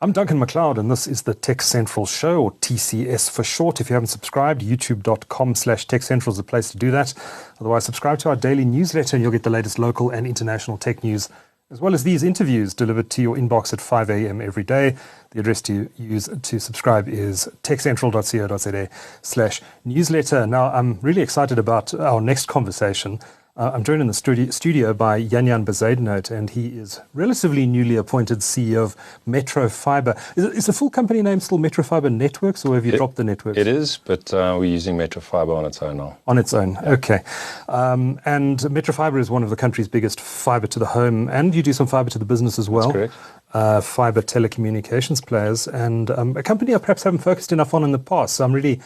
I'm Duncan McLeod, and this is the TechCentral Show, or TCS for short. If you haven't subscribed, youtube.com/TechCentral is the place to do that. Otherwise, subscribe to our daily newsletter and you'll get the latest local and international tech news, as well as these interviews delivered to your inbox at 5 a.m. every day. The address to use to subscribe is techcentral.co.za/newsletter. Now, I'm really excited about our next conversation. I'm joined in the studio by Bezuidenhout, and he is relatively newly appointed CEO of MetroFibre. Is the full company name still MetroFibre Networx, or have you dropped the Networx? It is, but we're using MetroFibre on its own now. On its own, okay. And MetroFibre is one of the country's biggest fibre to the home, and you do some fibre to the business as well. That's correct. Fibre telecommunications players, and a company I perhaps haven't focused enough on in the past. So I'm really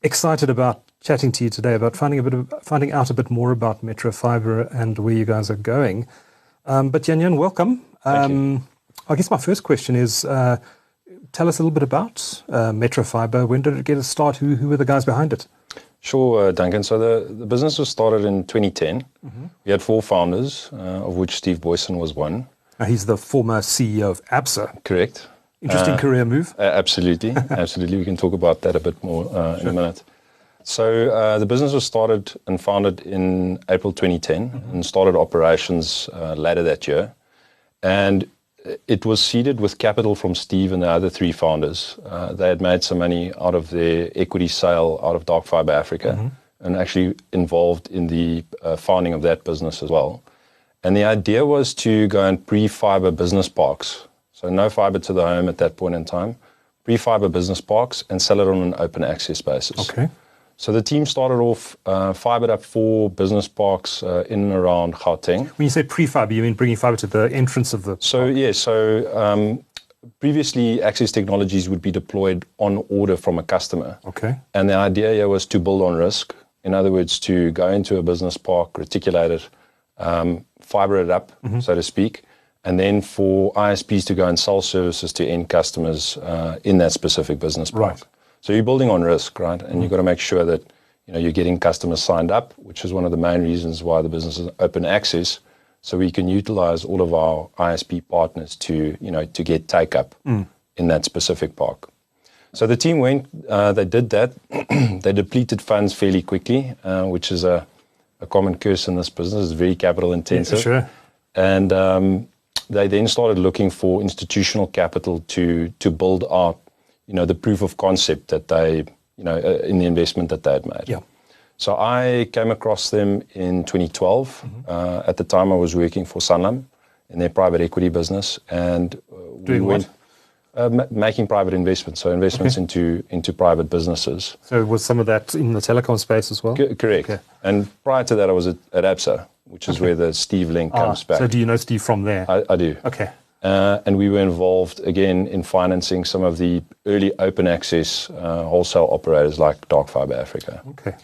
excited about chatting to you today about finding out a bit more about MetroFibre and where you guys are going. But Jan, welcome. Thank you. I guess my first question is, tell us a little bit about MetroFibre. When did it get a start? Who were the guys behind it? Sure, Duncan. So the business was started in 2010. Mm-hmm. We had 4 founders, of which Steve Booysen was one. He's the former CEO of Absa. Correct. Interesting career move. Absolutely. Absolutely. We can talk about that a bit more in a minute. So the business was started and founded in April 2010 and started operations later that year. And it was seeded with capital from Steve and the other 3 founders. They had made some money out of their equity sale out of Dark Fibre Africa and actually involved in the founding of that business as well. And the idea was to go and pre-fibre business parks. So no fibre to the home at that point in time. Pre-fibre business parks and sell it on an open access basis. Okay. So the team started off, fibered up 4 business parks in and around Gauteng. When you say pre-fibre, you mean bringing fibre to the entrance of the park? So previously access technologies would be deployed on order from a customer. Okay. And the idea here was to build on risk. In other words, to go into a business park, reticulate it, fibre it up, so to speak, and then for ISPs to go and sell services to end customers in that specific business park. Right. So you're building on risk, right? And you've got to make sure that you're getting customers signed up, which is one of the main reasons why the business is open access, so we can utilize all of our ISP partners to get take up in that specific park. So the team went, they did that. They depleted funds fairly quickly, which is a common curse in this business. It's very capital intensive. Yeah, sure. And they then started looking for institutional capital to build out the proof of concept that they, in the investment that they had made. Yeah. So I came across them in 2012. At the time, I was working for Sanlam in their private equity business, and doing what? Making private investments, so investments into private businesses. So was some of that in the telecom space as well? Correct. Okay. And prior to that, I was at Absa, which is where the Steve link comes back. So do you know Steve from there? I do. Okay. And we were involved, again, in financing some of the early open access wholesale operators like Dark Fibre Africa. Okay.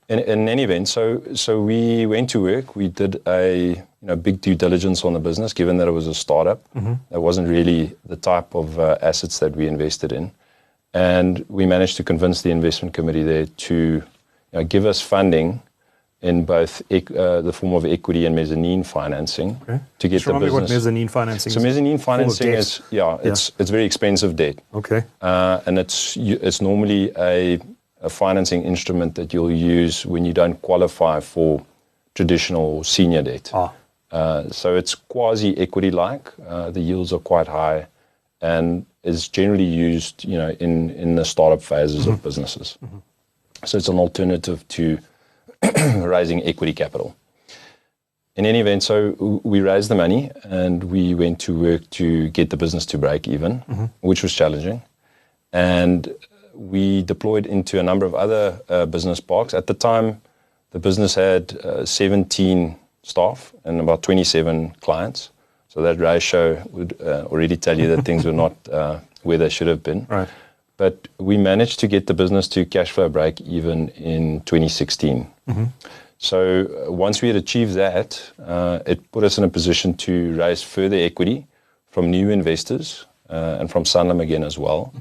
In any event, so we went to work. We did a big due diligence on the business, given that it was a startup. That wasn't really the type of assets that we invested in. And we managed to convince the investment committee there to give us funding in both the form of equity and mezzanine financing to get the business. What mezzanine financing is? So mezzanine financing is it's very expensive debt. Okay. And it's normally a financing instrument that you'll use when you don't qualify for traditional senior debt. So it's quasi equity like. The yields are quite high, and is generally used in the startup phases of businesses. So it's an alternative to raising equity capital. In any event, so we raised the money and we went to work to get the business to break even, which was challenging. And we deployed into a number of other business parks. At the time, the business had 17 staff and about 27 clients. So that ratio would already tell you that things were not where they should have been. Right. But we managed to get the business to cash flow break even in 2016. So once we had achieved that, it put us in a position to raise further equity from new investors and from Sanlam again as well,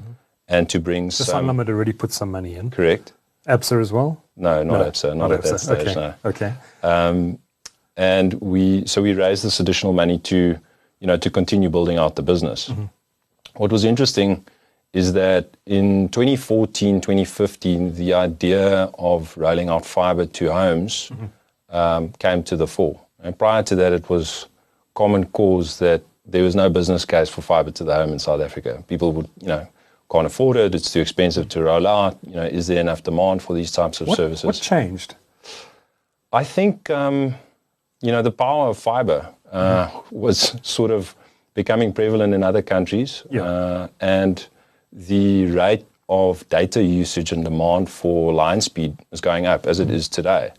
and to bring Sanlam had already put some money in. Correct. Absa as well? No, not Absa, not at that stage. Okay. No. And we raised this additional money to continue building out the business. what was interesting is that in 2014, 2015, the idea of rolling out fibre to homes came to the fore. And prior to that, it was common cause that there was no business case for fibre to the home in South Africa. People would, can't afford it. It's too expensive to roll out. Is there enough demand for these types of services? What changed? I think, the power of fibre was sort of becoming prevalent in other countries. Yeah. And the rate of data usage and demand for line speed is going up as it is today.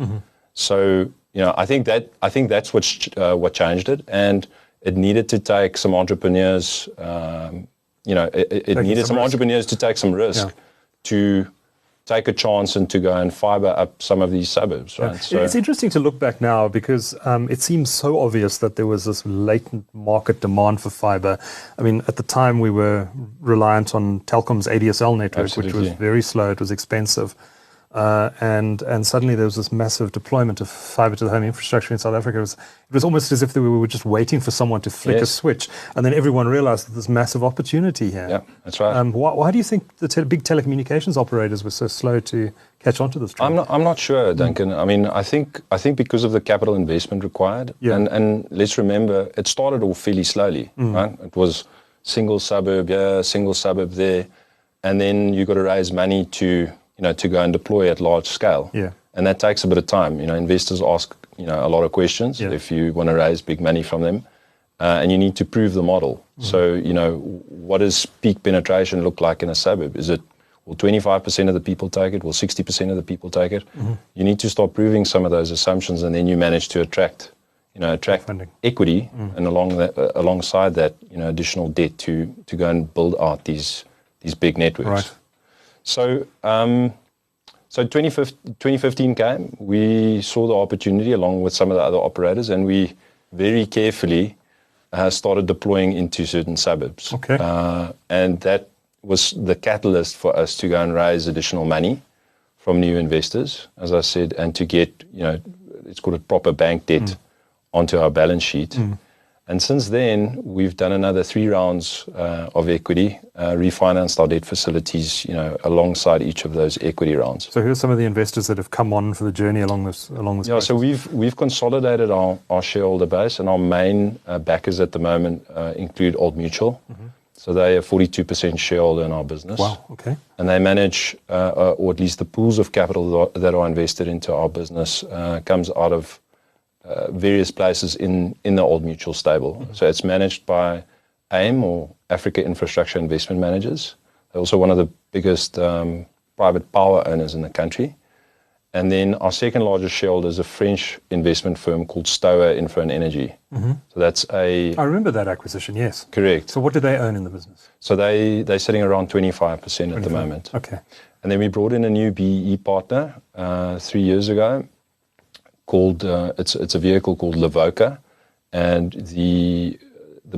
So, I think that's what changed it, and it needed to take some entrepreneurs. It needed some entrepreneurs to take some risk to take a chance and to go and fibre up some of these suburbs, right? Yeah. So it's interesting to look back now because it seems so obvious that there was this latent market demand for fibre. I mean, at the time we were reliant on Telkom's ADSL network, Absolutely. which was very slow, it was expensive. And suddenly there was this massive deployment of fibre to the home infrastructure in South Africa. It was almost as if we were just waiting for someone to flick a switch, and then everyone realized that there's massive opportunity here. Yeah, that's right. Why do you think the big telecommunications operators were so slow to catch on to this trend? I'm not sure, Duncan. I mean, I think because of the capital investment required, and let's remember, it started off fairly slowly, right? It was single suburb here, single suburb there, and then you got to raise money to go and deploy at large scale. Yeah. And that takes a bit of time. Investors ask, a lot of questions if you want to raise big money from them. And you need to prove the model. So, what does peak penetration look like in a suburb? Will 25% of the people take it? Will 60% of the people take it? You need to start proving some of those assumptions, and then you manage to attract funding, equity, and alongside that, additional debt to go and build out these big networks. Right. So, 2015 came, we saw the opportunity along with some of the other operators, and we very carefully started deploying into certain suburbs. Okay. And that was the catalyst for us to go and raise additional money from new investors, as I said, and to get, let's call it proper bank debt onto our balance sheet. And since then, we've done another 3 rounds of equity, refinanced our debt facilities, alongside each of those equity rounds. So who are some of the investors that have come on for the journey along this process? So we've consolidated our shareholder base, and our main backers at the moment include Old Mutual. So they are 42% shareholder in our business. Wow, okay. And they manage, or at least the pools of capital that are invested into our business comes out of various places in the Old Mutual stable. So it's managed by AIM, or Africa Infrastructure Investment Managers. They're also one of the biggest private power owners in the country. And then our second largest shareholder is a French investment firm called Stoa Info and Energy. So that's I remember that acquisition, yes. Correct. So what do they own in the business? So they're sitting around 25% at the moment. Okay. And then we brought in a new BEE partner 3 years ago, called it's a vehicle called Levoca, and the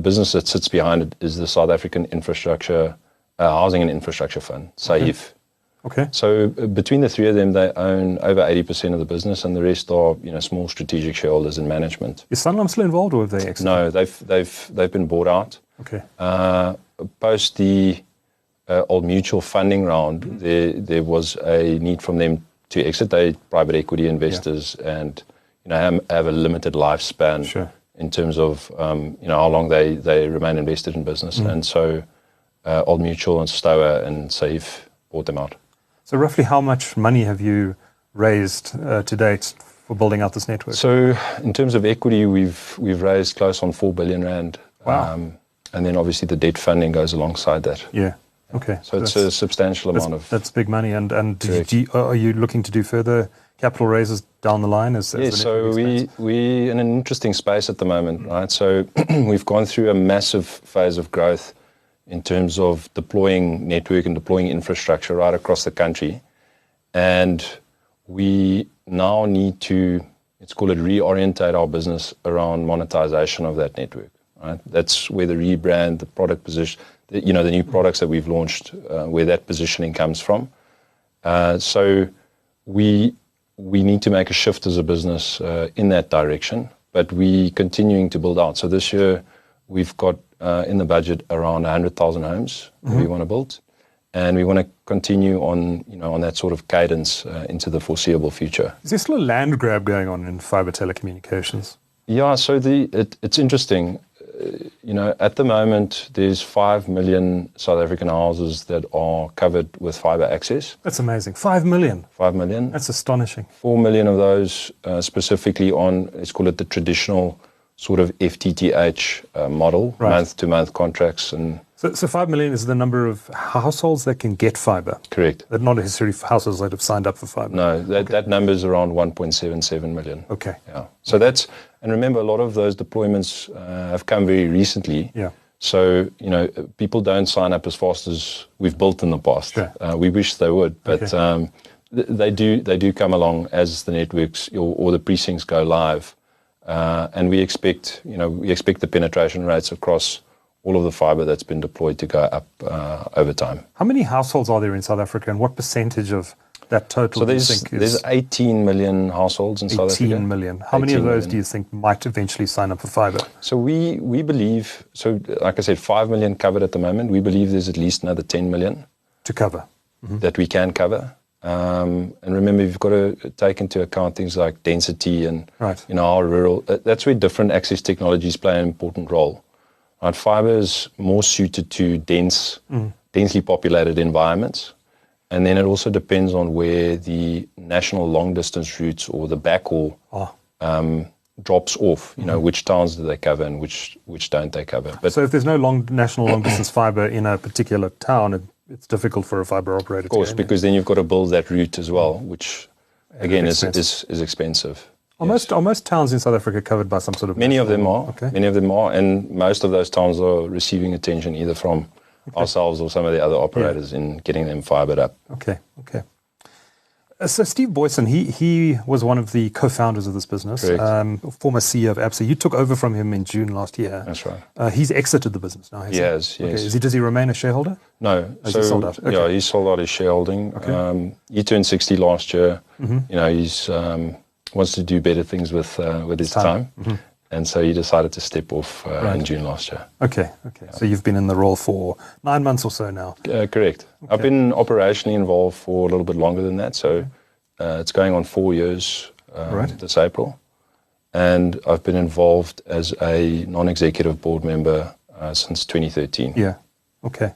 business that sits behind it is the South African Infrastructure Housing and Infrastructure Fund, SAIF. Okay. So between the three of them, they own over 80% of the business, and the rest are small strategic shareholders in management. Is Sanlam still involved, or have they exited? No, they've been bought out. Okay. Post the Old Mutual funding round, there was a need from them to exit. They private equity investors, and have a limited lifespan in terms of how long they remain invested in business. And so Old Mutual and Stoa and SAIF bought them out. So roughly how much money have you raised to date for building out this network? So in terms of equity, we've raised close on 4 billion rand. Wow. And then obviously the debt funding goes alongside that. Yeah. Okay. So it's a substantial amount of... That's big money. And are you looking to do further capital raises down the line? So we're in an interesting space at the moment, right? So we've gone through a massive phase of growth in terms of deploying network and deploying infrastructure right across the country. And we now need to, let's call it, reorientate our business around monetization of that network, right? That's where the rebrand, the product position, the new products that we've launched, where that positioning comes from. So we need to make a shift as a business in that direction, but we continuing to build out. So this year we've got in the budget around 100,000 homes that we want to build. And we want to continue on, on that sort of cadence into the foreseeable future. Is there still a land grab going on in fiber telecommunications? Yeah, so it's interesting. At the moment, there's 5 million South African houses that are covered with fiber access. That's amazing. 5 million? 5 million. That's astonishing. 4 million of those specifically on, let's call it the traditional sort of FTTH model, month-to-month contracts. And So 5 million is the number of households that can get fiber? Correct. They're not necessarily households that have signed up for fiber? No, that number is around 1.77 million. Okay. Yeah. So that's, and remember, a lot of those deployments have come very recently. Yeah. So, people don't sign up as fast as we've built in the past. Sure. We wish they would, but they do come along as the networks or the precincts go live. And we expect the penetration rates across all of the fiber that's been deployed to go up over time. How many households are there in South Africa, and what percentage of that total so do you think is? There's 18 million households in South Africa. 18 million. How many of those do you think might eventually sign up for fiber? So we believe, like I said, 5 million covered at the moment. We believe there's at least another 10 million to cover that we can cover. And remember, you've got to take into account things like density and our rural. That's where different access technologies play an important role. Right, fiber is more suited to densely populated environments, and then it also depends on where the national long-distance routes or the backhaul drops off. Which towns do they cover and which don't they cover? But so if there's no national long-distance fiber in a particular town, it's difficult for a fiber operator. Of course, because then you've got to build that route as well, which again is expensive. Are most towns in South Africa covered by some sort of... Many of them are. Okay. Many of them are, and most of those towns are receiving attention either from ourselves or some of the other operators in getting them fibered up. Okay. So Steve Booysen, he was one of the co-founders of this business, former CEO of Absa. You took over from him in June last year. That's right. He's exited the business now, He has, yes. Okay. Does he remain a shareholder? No. He sold out? Okay. Yeah, he sold out his shareholding. Okay. He turned 60 last year. He's wants to do better things with his time. And so he decided to step off in June last year. Okay. So you've been in the role for 9 months or so now? Correct. Okay. I've been operationally involved for a little bit longer than that. So it's going on 4 years this April. And I've been involved as a non-executive board member since 2013. Yeah. Okay.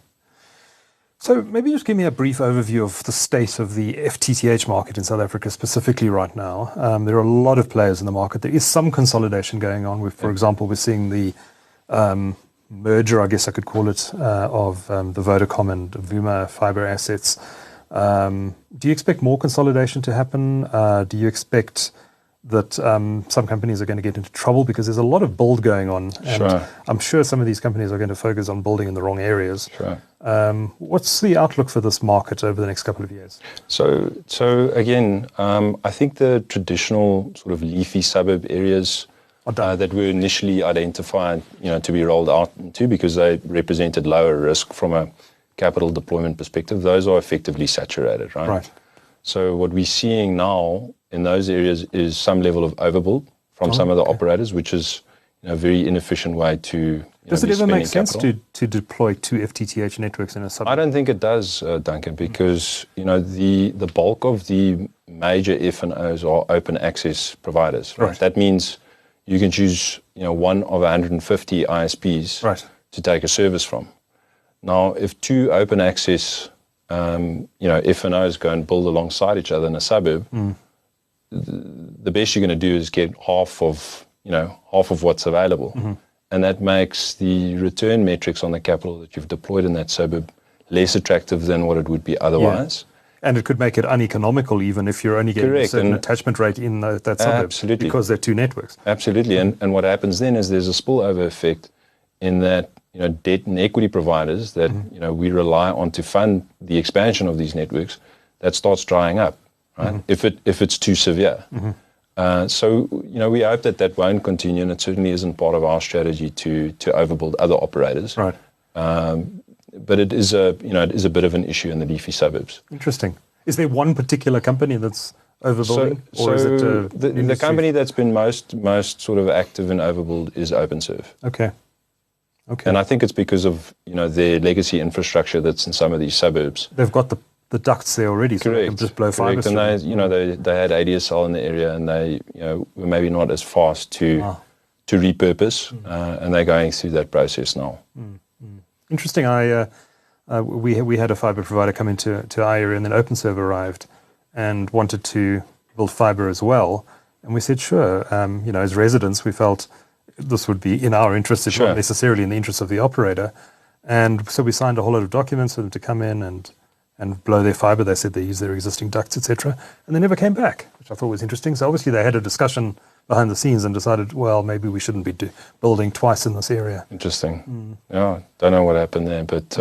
So maybe just give me a brief overview of the state of the FTTH market in South Africa specifically right now. There are a lot of players in the market. There is some consolidation going on. For example, we're seeing the merger, I guess I could call it, of the Vodacom and Vuma fiber assets. Do you expect more consolidation to happen? Do you expect that some companies are going to get into trouble because there's a lot of build going on, and I'm sure some of these companies are going to focus on building in the wrong areas. What's the outlook for this market over the next couple of years? So again, I think the traditional sort of leafy suburb areas that were initially identified, to be rolled out into because they represented lower risk from a capital deployment perspective, those are effectively saturated, right? So what we're seeing now in those areas is some level of overbuild from some of the operators, which is a very inefficient way to Does it ever make sense to deploy 2 FTTH networks in a suburb? I don't think it does, Duncan, because the bulk of the major FNOs are open access providers. Right? That means you can choose one of 150 ISPs to take a service from. Now, if 2 open access FNOs go and build alongside each other in a suburb, the best you're going to do is get half of what's available. And that makes the return metrics on the capital that you've deployed in that suburb less attractive than what it would be otherwise. And it could make it uneconomical even if you're only getting a certain attachment rate in that suburb. Absolutely. Because they're 2 networks. Absolutely. And what happens then is there's a spillover effect in that debt and equity providers that we rely on to fund the expansion of these networks, that starts drying up, right? If it's too severe. So we hope that won't continue, and it certainly isn't part of our strategy to overbuild other operators. Right. But it is a bit of an issue in the leafy suburbs. Interesting. Is there one particular company that's overbuilding, or is it the company that's been most sort of active in overbuild is OpenServe. Okay. Okay. And I think it's because of, their legacy infrastructure that's in some of these suburbs. They've got the ducts there already, so they can just blow fibre through. And they had ADSL in the area, and they, were maybe not as fast to repurpose, and they're going through that process now. Interesting. We had a fibre provider come into our area, and then OpenServe arrived and wanted to build fibre as well. And we said, sure. As residents, we felt this would be in our interest, if not necessarily in the interest of the operator. And so we signed a whole lot of documents for them to come in and blow their fibre. They said they use their existing ducts, etc. And they never came back, which I thought was interesting. So obviously they had a discussion behind the scenes and decided, well, maybe we shouldn't be building twice in this area. Interesting. Yeah, don't know what happened there, but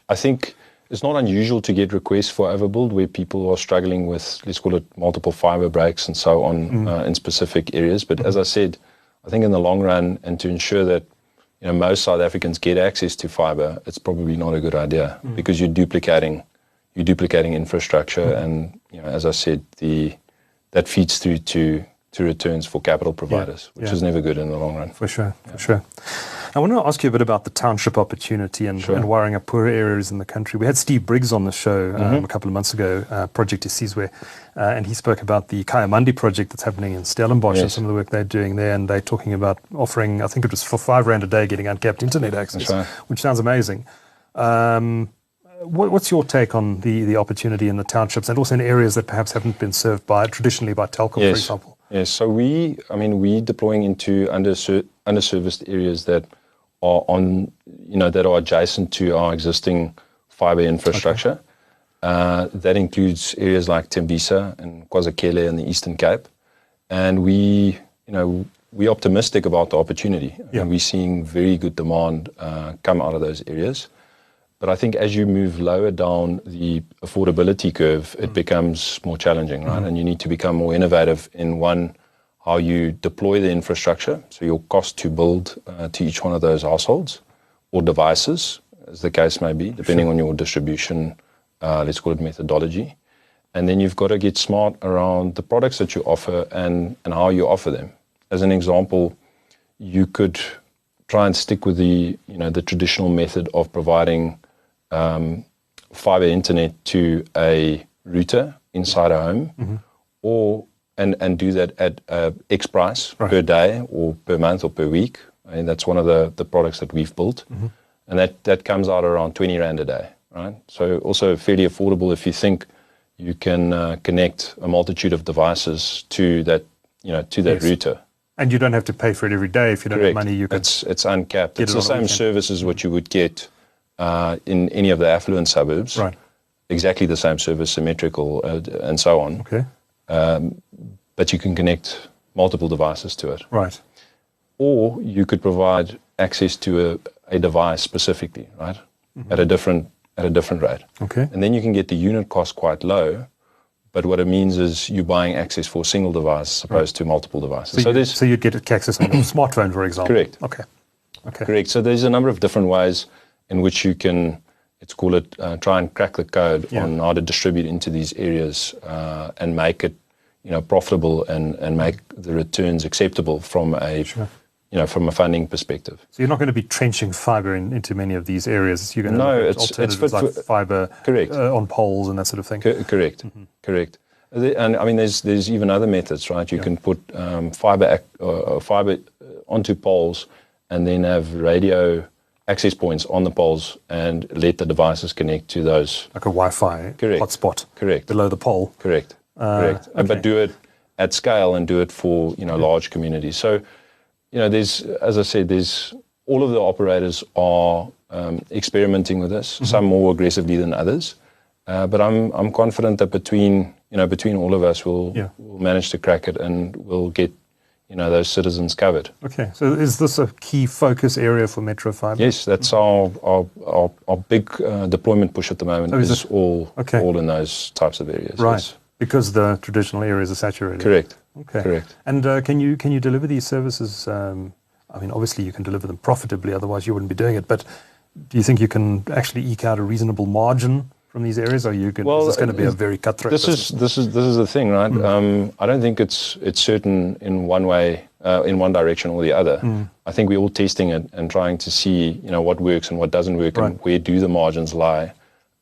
I think it's not unusual to get requests for overbuild where people are struggling with, let's call it, multiple fibre breaks and so on in specific areas. But as I said, I think in the long run, and to ensure that most South Africans get access to fibre, it's probably not a good idea because you're duplicating infrastructure, and as I said, that feeds through to returns for capital providers, which is never good in the long run. For sure. I want to ask you a bit about the township opportunity and wiring up poorer areas in the country. We had Steve Briggs on the show a couple of months ago, Project Isizwe, and he spoke about the Kayamandi project that's happening in Stellenbosch and some of the work they're doing there, and they're talking about offering, I think it was for R5 a day, getting uncapped internet access, which sounds amazing. What's your take on the opportunity in the townships and also in areas that perhaps haven't been served traditionally by Telkom, for example? Yes, so we deploying into underserviced areas that are that are adjacent to our existing fibre infrastructure. That includes areas like Tembisa and KwaZulu in the Eastern Cape, and we're optimistic about the opportunity. And we're seeing very good demand come out of those areas. But I think as you move lower down the affordability curve, it becomes more challenging, right? And you need to become more innovative in how you deploy the infrastructure, so your cost to build to each one of those households or devices, as the case may be, depending on your distribution, let's call it methodology. And then you've got to get smart around the products that you offer and how you offer them. As an example, you could try and stick with the traditional method of providing fibre internet to a router inside a home, and do that at X price per day or per month or per week. And that's one of the products that we've built. And that comes out around 20 Rand a day, right? So also fairly affordable if you think you can connect a multitude of devices to that router. And you don't have to pay for it every day. If you don't have money, you can. It's uncapped. It's the same service as what you would get in any of the affluent suburbs. Right. Exactly the same service, symmetrical, and so on. Okay. But you can connect multiple devices to it. Right. Or you could provide access to a device specifically, right? At a different rate. Okay. And then you can get the unit cost quite low. But what it means is you're buying access for a single device as opposed to multiple devices. So you'd get access on your smartphone, for example. Correct. Okay. Correct. So there's a number of different ways in which you can, let's call it, try and crack the code on how to distribute into these areas and make it, profitable and make the returns acceptable from a from a funding perspective. So you're not going to be trenching fibre into many of these areas. You're going to look at alternatives like fibre on poles and that sort of thing. Correct. And I mean, there's even other methods, right? You can put fibre onto poles and then have radio access points on the poles and let the devices connect to those. Like a Wi-Fi hotspot. Correct. Below the pole. Correct. But do it at scale and do it for large communities. So there's, as I said, there's all of the operators are experimenting with this. Some more aggressively than others. But I'm confident that between all of us, we'll manage to crack it and we'll get those citizens covered. Okay, so is this a key focus area for MetroFibre? Yes, that's our big deployment push at the moment. Is all in those types of areas. Right, yes. Because the traditional areas are saturated. Correct. Okay. Correct. And can you deliver these services? I mean, obviously you can deliver them profitably, otherwise you wouldn't be doing it. But do you think you can actually eke out a reasonable margin from these areas? Or is this going to be a very cutthroat business? This is the thing, right? I don't think it's certain in one way, in one direction or the other. I think we're all testing it and trying to see, what works and what doesn't work, and where do the margins lie.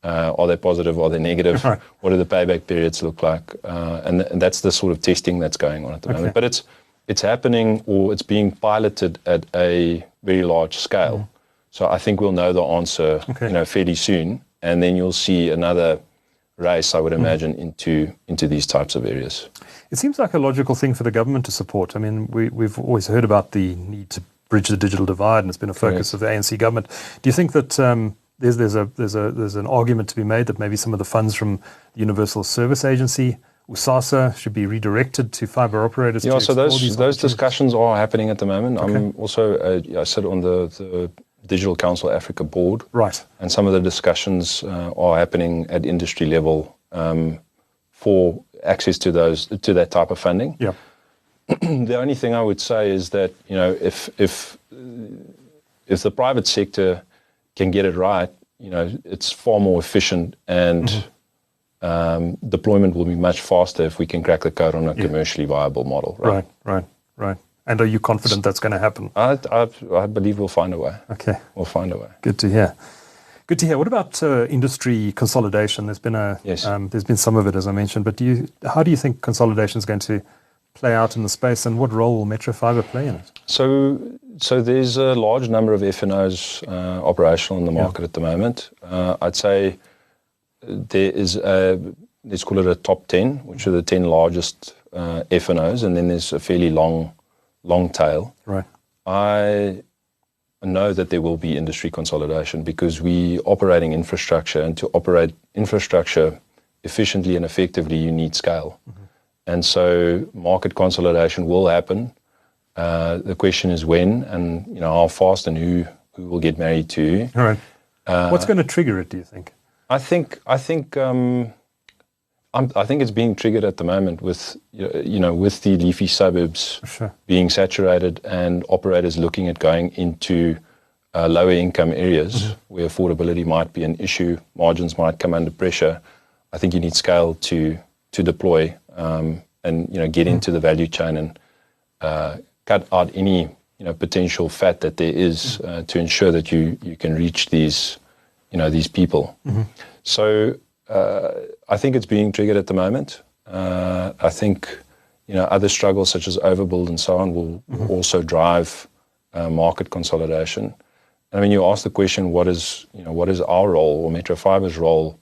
Are they positive? Are they negative? Right. What do the payback periods look like? And that's the sort of testing that's going on at the moment. But it's happening, or it's being piloted at a very large scale. So I think we'll know the answer, fairly soon, and then you'll see another race, I would imagine, into these types of areas. It seems like a logical thing for the government to support. I mean, we've always heard about the need to bridge the digital divide, and it's been a focus of the ANC government. Do you think that there's an argument to be made that maybe some of the funds from the Universal Service Agency, USASA, should be redirected to fibre operators? Yeah, so those discussions are happening at the moment. I'm also I sit on the Digital Council Africa board, right? And some of the discussions are happening at industry level for access to that type of funding. Yeah. The only thing I would say is that if the private sector can get it right, it's far more efficient, and deployment will be much faster if we can crack the code on a commercially viable model. Right. And are you confident that's going to happen? I believe we'll find a way. Okay. We'll find a way. Good to hear. What about industry consolidation? There's been there's been some of it, as I mentioned, but how do you think consolidation is going to play out in the space, and what role will MetroFibre play in it? So there's a large number of FNOs operational in the market at the moment. I'd say there is let's call it a top 10, which are the 10 largest FNOs, and then there's a fairly long tail. Right. I know that there will be industry consolidation because we operating infrastructure, and to operate infrastructure efficiently and effectively, you need scale. And so market consolidation will happen. The question is when, and how fast, and who will get married to. All right. What's going to trigger it, do you think? I think it's being triggered at the moment with with the leafy suburbs being saturated, and operators looking at going into lower income areas where affordability might be an issue, margins might come under pressure. I think you need scale to deploy and get into the value chain and cut out any potential fat that there is to ensure that you can reach these people. So I think it's being triggered at the moment. I think other struggles such as overbuild and so on will also drive market consolidation. And I mean, you asked the question, what is our role, or MetroFibre's role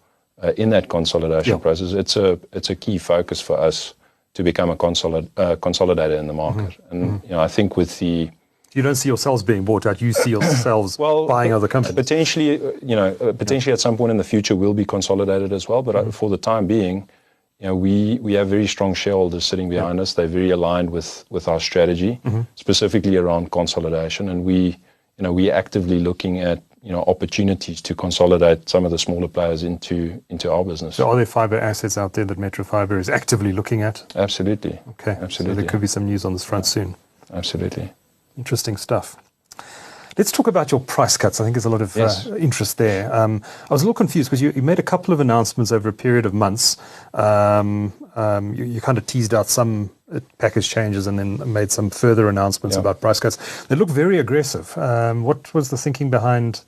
in that consolidation process? It's a key focus for us to become a consolidator in the market. And I think with the... You don't see yourselves being bought out. You see yourselves buying other companies. Potentially at some point in the future we'll be consolidated as well. But for the time being, we have very strong shareholders sitting behind us. They're very aligned with our strategy, specifically around consolidation. And we're actively looking at opportunities to consolidate some of the smaller players into our business. So are there fibre assets out there that MetroFibre is actively looking at? Absolutely. Okay. Absolutely. So there could be some news on this front soon. Absolutely. Interesting stuff. Let's talk about your price cuts. I think there's a lot of interest there. I was a little confused because you made a couple of announcements over a period of months. You kind of teased out some package changes and then made some further announcements about price cuts. They look very aggressive. What was the thinking behind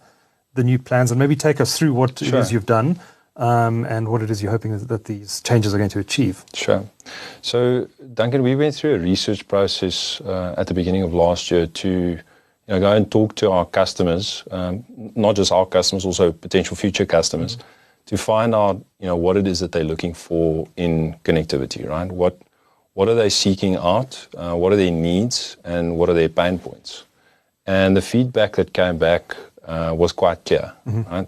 the new plans? And maybe take us through what it is you've done and what it is you're hoping that these changes are going to achieve. Sure. So, Duncan, we went through a research process at the beginning of last year to go and talk to our customers, not just our customers, also potential future customers, to find out what it is that they're looking for in connectivity, right? What are they seeking out? What are their needs, and what are their pain points? And the feedback that came back was quite clear, right?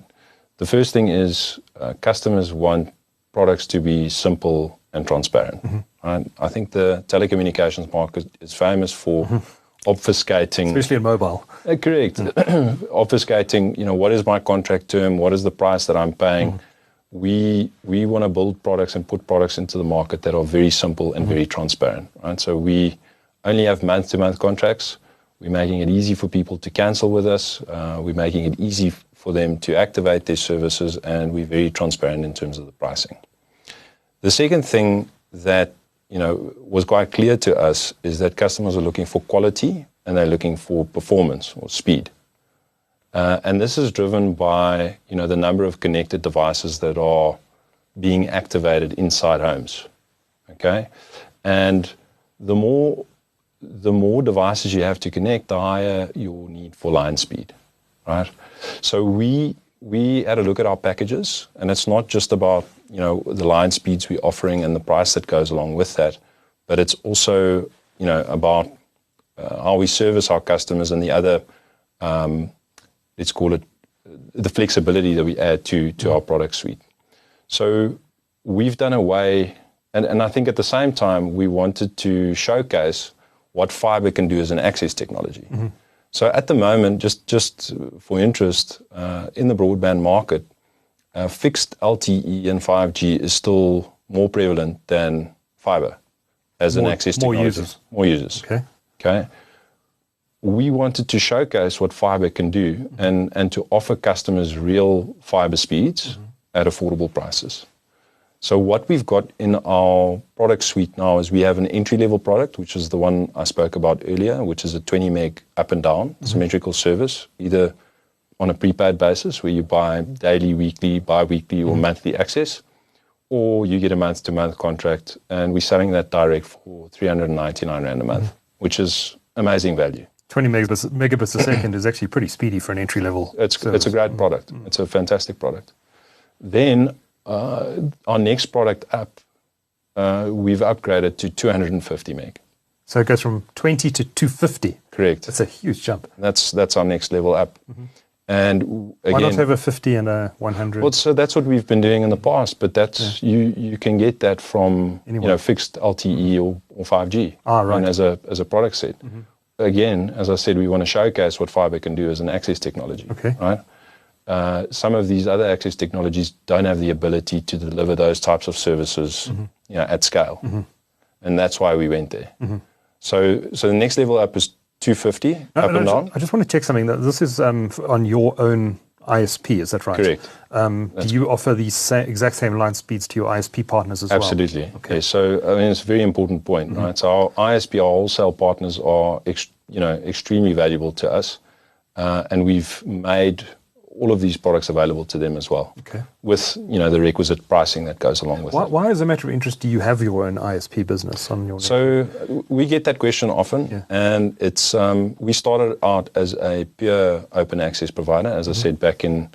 The first thing is customers want products to be simple and transparent. Right? I think the telecommunications market is famous for obfuscating, especially in mobile. Correct. Obfuscating. What is my contract term? What is the price that I'm paying? We want to build products and put products into the market that are very simple and very transparent. Right? So we only have month-to-month contracts. We're making it easy for people to cancel with us. We're making it easy for them to activate their services, and we're very transparent in terms of the pricing. The second thing that was quite clear to us is that customers are looking for quality and they're looking for performance or speed. And this is driven by the number of connected devices that are being activated inside homes. Okay, and the more devices you have to connect, the higher your need for line speed, right? So we had a look at our packages, and it's not just about the line speeds we're offering and the price that goes along with that, but it's also about how we service our customers and the other, let's call it, the flexibility that we add to our product suite. So we've done away, and I think at the same time we wanted to showcase what fibre can do as an access technology. Mm-hmm. So at the moment, just for interest, in the broadband market, fixed LTE and 5G is still more prevalent than fibre as an access technology. More users. Okay. We wanted to showcase what fibre can do and to offer customers real fibre speeds at affordable prices. So what we've got in our product suite now is we have an entry-level product, which is the one I spoke about earlier, which is a 20 meg up and down symmetrical service, either on a prepaid basis where you buy daily, weekly, bi-weekly or monthly access, or you get a month-to-month contract, and we're selling that direct for 399 Rand a month, which is amazing value. 20 megabits a second is actually pretty speedy for an entry-level service. It's a great product. It's a fantastic product. Then our next product up, we've upgraded to 250 meg. So it goes from 20 to 250. Correct. That's a huge jump. That's our next level up. And again, why not have a 50 and a 100? Well, so that's what we've been doing in the past, but that's you can get that from fixed LTE or 5G, right. And as a product set. Again, as I said, we want to showcase what fibre can do as an access technology. Okay. Right. Some of these other access technologies don't have the ability to deliver those types of services, at scale, and that's why we went there. So the next level up is 250 up and down. I just want to check something. This is on your own ISP, is that right? Correct. Do you offer these exact same line speeds to your ISP partners as well? Absolutely. Okay. So I mean, it's a very important point, right? So our ISP, our wholesale partners are extremely valuable to us, and we've made all of these products available to them as well. Okay. With the requisite pricing that goes along with it. Why, as a matter of interest, do you have your own ISP business on your network? So we get that question often, and it's we started out as a pure open access provider, as I said back in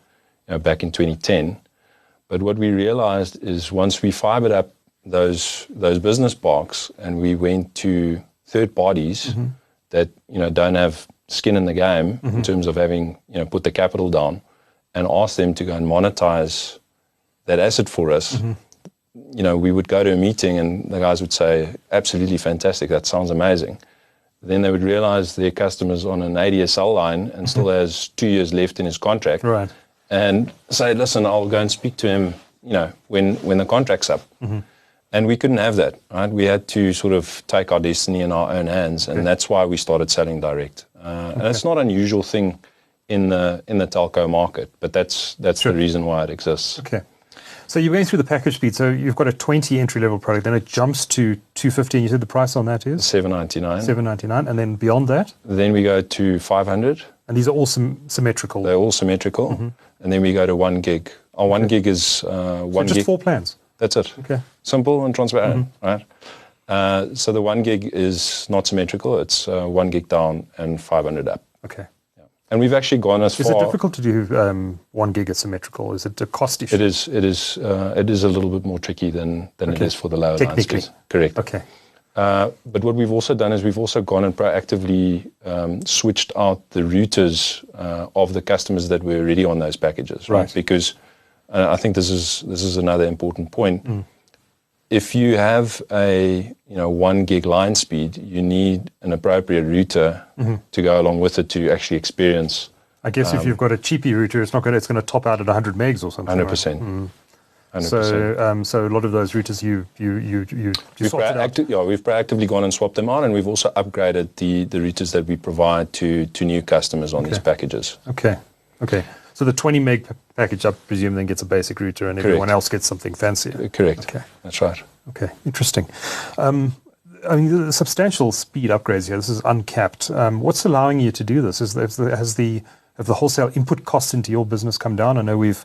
2010. But what we realized is once we fibered up those business parks and we went to third parties that don't have skin in the game in terms of having put the capital down, and ask them to go and monetize that asset for us, we would go to a meeting and the guys would say, absolutely fantastic, that sounds amazing. Then they would realize their customer's on an ADSL line and still has 2 years left in his contract. Right. And say, listen, I'll go and speak to him, when the contract's up. And we couldn't have that, right? We had to sort of take our destiny in our own hands, and that's why we started selling direct. And it's not an unusual thing in the telco market, but that's the reason why it exists. Okay. So you're going through the package speed. So you've got a 20 entry-level product, then it jumps to 250, and you said the price on that is? $799. $799, and then beyond that? Then we go to 500. And these are all symmetrical? They're all symmetrical. And then we go to 1 gig. Our 1 gig is 1 gig. Just 4 plans? That's it. Okay. Simple and transparent, right? So the 1 gig is not symmetrical. It's 1 gig down and 500 up. Okay. And we've actually gone as far. Is it difficult to do 1 gig asymmetrical? Is it a cost issue? It is a little bit more tricky than it is for the lower line speeds. Correct. Okay. But what we've also done is we've also gone and proactively switched out the routers of the customers that were already on those packages, right? Because I think this is another important point. If you have a 1 gig line speed, you need an appropriate router to go along with it to actually experience. I guess if you've got a cheapy router, it's going to top out at 100 megs or something. 100%. Right? 100%. So a lot of those routers you sorted out. We've proactively gone and swapped them out, and we've also upgraded the routers that we provide to new customers on these packages. Okay. So the 20 meg package, I presume, then gets a basic router, and everyone else gets something fancier. Correct. Okay, that's right. Okay, interesting. I mean, the substantial speed upgrades here. This is uncapped. What's allowing you to do this? Have the wholesale input costs into your business come down? I know we've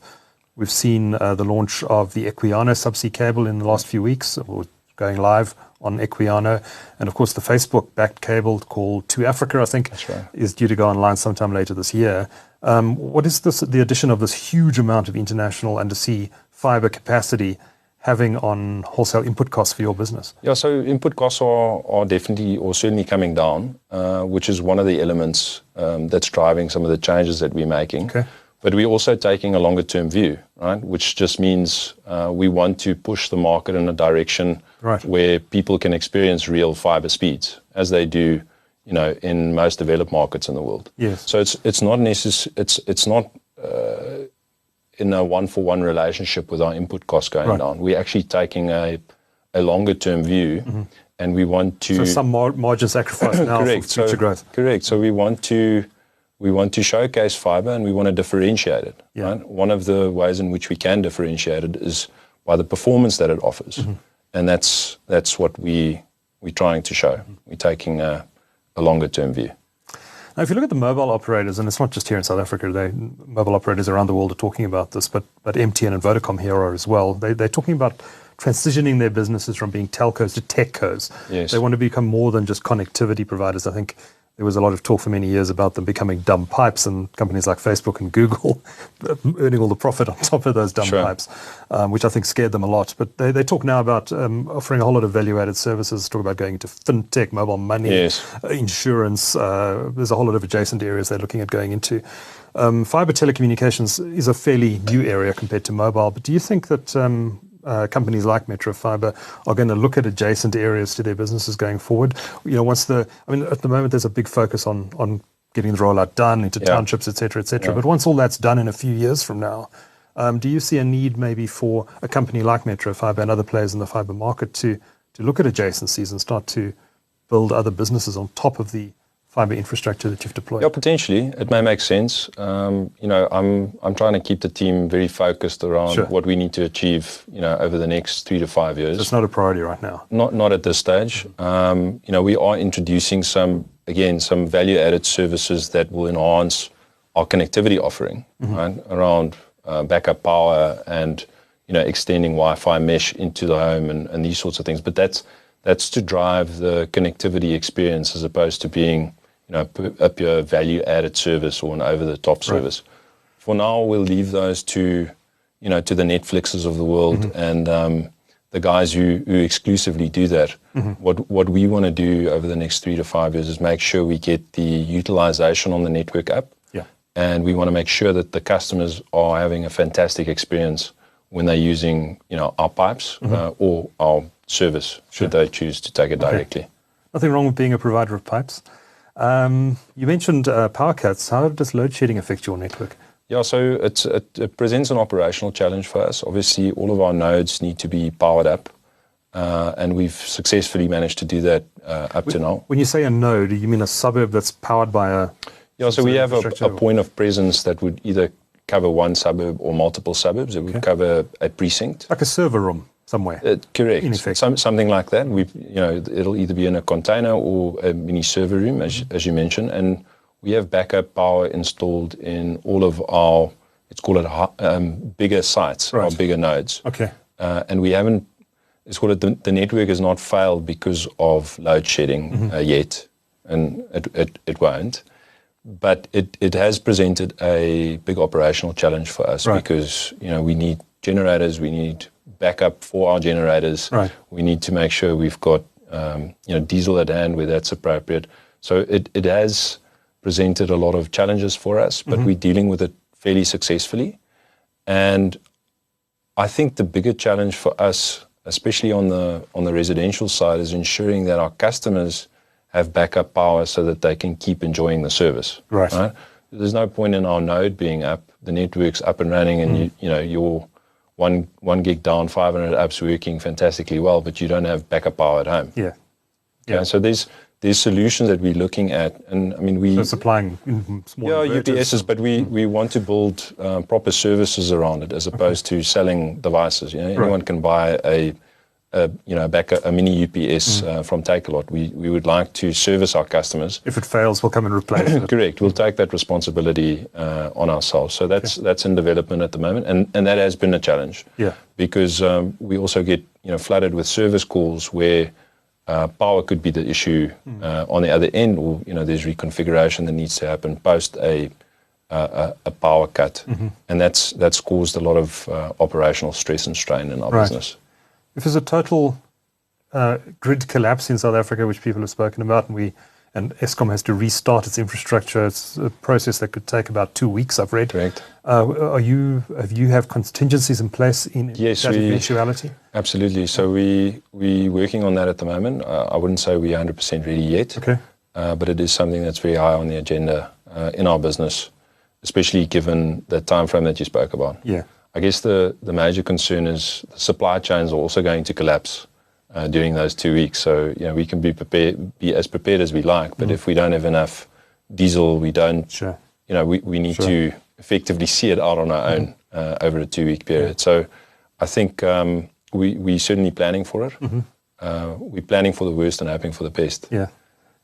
seen the launch of the Equiano subsea cable in the last few weeks, or going live on Equiano, and of course the Facebook-backed cable called To Africa, I think, is due to go online sometime later this year. What is the addition of this huge amount of international undersea fiber capacity having on wholesale input costs for your business? Yeah, so input costs are definitely or certainly coming down, which is one of the elements that's driving some of the changes that we're making. Okay. But we're also taking a longer term view, right? Which just means we want to push the market in a direction where people can experience real fiber speeds, as they do, in most developed markets in the world. Yes. So it's not it's not in a one-for-one relationship with our input costs going down. We're actually taking a longer term view, and we want to... So some margin sacrifice now for future growth. Correct. So we want to showcase fiber, and we want to differentiate it. Yeah. Right? One of the ways in which we can differentiate it is by the performance that it offers, and that's what we're trying to show. We're taking a longer term view. Now, if you look at the mobile operators, and it's not just here in South Africa, mobile operators around the world are talking about this, but MTN and Vodacom here are as well. They're talking about transitioning their businesses from being telcos to techcos. Yes. They want to become more than just connectivity providers. I think there was a lot of talk for many years about them becoming dumb pipes, and companies like Facebook and Google earning all the profit on top of those dumb pipes, which I think scared them a lot. But they talk now about offering a whole lot of value-added services, talk about going into fintech, mobile money, insurance. There's a whole lot of adjacent areas they're looking at going into. Fiber telecommunications is a fairly new area compared to mobile, but do you think that companies like MetroFibre are going to look at adjacent areas to their businesses going forward? At the moment there's a big focus on getting the rollout done into townships, et cetera, et cetera. But once all that's done in a few years from now, do you see a need maybe for a company like MetroFibre and other players in the fiber market to look at adjacencies and start to build other businesses on top of the fiber infrastructure that you've deployed? Yeah, potentially. It may make sense. I'm trying to keep the team very focused around what we need to achieve, over the next 3 to 5 years. So it's not a priority right now. Not at this stage. We are introducing some value-added services that will enhance our connectivity offering, right, around backup power and extending Wi-Fi mesh into the home and these sorts of things. But that's to drive the connectivity experience as opposed to being a pure value-added service or an over-the-top service. For now, we'll leave those to the Netflixes of the world and the guys who exclusively do that. What we want to do over the next 3 to 5 years is make sure we get the utilization on the network up, and we want to make sure that the customers are having a fantastic experience when they're using our pipes or our service, should they choose to take it directly. Nothing wrong with being a provider of pipes. You mentioned power cuts. How does load shedding affect your network? Yeah, so it presents an operational challenge for us. Obviously, all of our nodes need to be powered up, and we've successfully managed to do that up to now. When you say a node, do you mean a suburb that's powered by a... Yeah, so we have a point of presence that would either cover one suburb or multiple suburbs. It would cover a precinct. Like a server room somewhere. Correct. Something like that. It'll either be in a container or a mini server room, as you mentioned, and we have backup power installed in all of our, let's call it bigger sites, our bigger nodes. Okay. And we haven't, let's call it the network has not failed because of load shedding yet, and it won't. But it has presented a big operational challenge for us because we need generators, we need backup for our generators. We need to make sure we've got diesel at hand where that's appropriate. So it has presented a lot of challenges for us, but we're dealing with it fairly successfully. And I think the bigger challenge for us, especially on the residential side, is ensuring that our customers have backup power so that they can keep enjoying the service. Right? There's no point in our node being up, the network's up and running, and your one gig down, 500 apps working fantastically well, but you don't have backup power at home. Yeah. So there's there's solutions that we're looking at, and I mean so supplying small UPSs, but we want to build proper services around it as opposed to selling devices. Anyone can buy a mini UPS from Takealot. We would like to service our customers. If it fails, we'll come and replace it. Correct. We'll take that responsibility on ourselves. So that's in development at the moment, and that has been a challenge. Yeah. Because we also get flooded with service calls where power could be the issue on the other end, or there's reconfiguration that needs to happen post a power cut, and that's caused a lot of operational stress and strain in our business. If there's a total grid collapse in South Africa, which people have spoken about, and Eskom has to restart its infrastructure, it's a process that could take about 2 weeks, I've read. Correct. Have you have contingencies in place in that eventuality? Absolutely. So we're working on that at the moment. I wouldn't say we're 100% ready yet, but it is something that's very high on the agenda in our business, especially given the time frame that you spoke about. Yeah. I guess the major concern is the supply chains are also going to collapse during those 2 weeks. So we can be as prepared as we like, but if we don't have enough diesel, we don't. Sure. We need to effectively see it out on our own over a 2 week period. Yeah. So I think we're certainly planning for it. We're planning for the worst and hoping for the best. Yeah.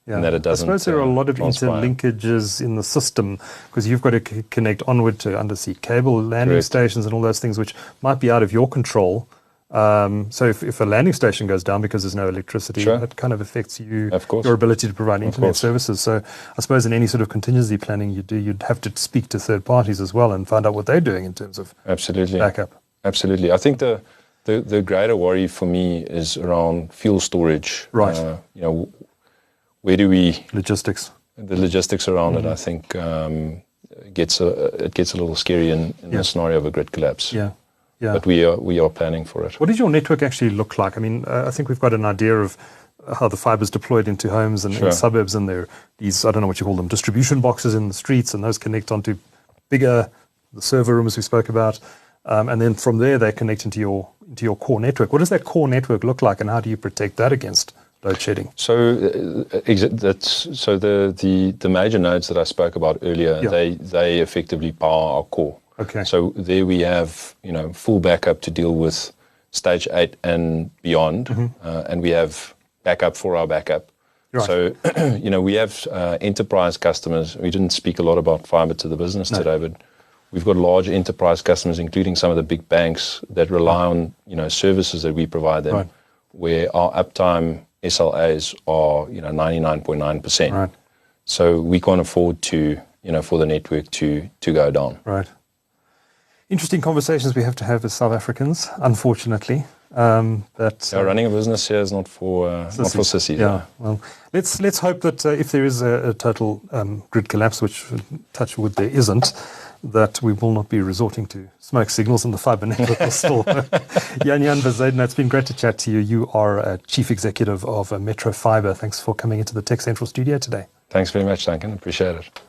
Yeah. And that it doesn't. I suppose there are a lot of transpire. interlinkages in the system, because you've got to connect onward to undersea cable landing stations and all those things which might be out of your control. So if a landing station goes down because there's no electricity, that kind of affects your ability to provide internet services. So I suppose in any sort of contingency planning you'd have to speak to third parties as well and find out what they're doing in terms of backup. Absolutely. I think the greater worry for me is around fuel storage. Right. Where do we logistics around it? I think it gets a little scary in the scenario of a grid collapse. Yeah. Yeah. But we are planning for it. What does your network actually look like? I mean, I think we've got an idea of how the fibre is deployed into homes and in suburbs, and there are these, I don't know what you call them, distribution boxes in the streets, and those connect onto the server rooms we spoke about, and then from there they connect into your core network. What does that core network look like, and how do you protect that against load shedding? So the major nodes that I spoke about earlier, they effectively power our core. Okay. So there we have full backup to deal with stage 8 and beyond, and we have backup for our backup. Right. So we have enterprise customers. We didn't speak a lot about fibre to the business today, but we've got large enterprise customers, including some of the big banks that rely on services that we provide them, where our uptime SLAs are 99.9%. Right. So we can't afford to for the network to go down. Right. Interesting conversations we have to have as South Africans, unfortunately. Running a business here is not for sissies. Yeah. Well, let's hope that if there is a total grid collapse, which touch wood there isn't, that we will not be resorting to smoke signals and the fibre network will still. Jan Bezuidenhout, it's been great to chat to you. You are Chief Executive of MetroFibre. Thanks for coming into the TechCentral studio today. Thanks very much, Duncan. Appreciate it.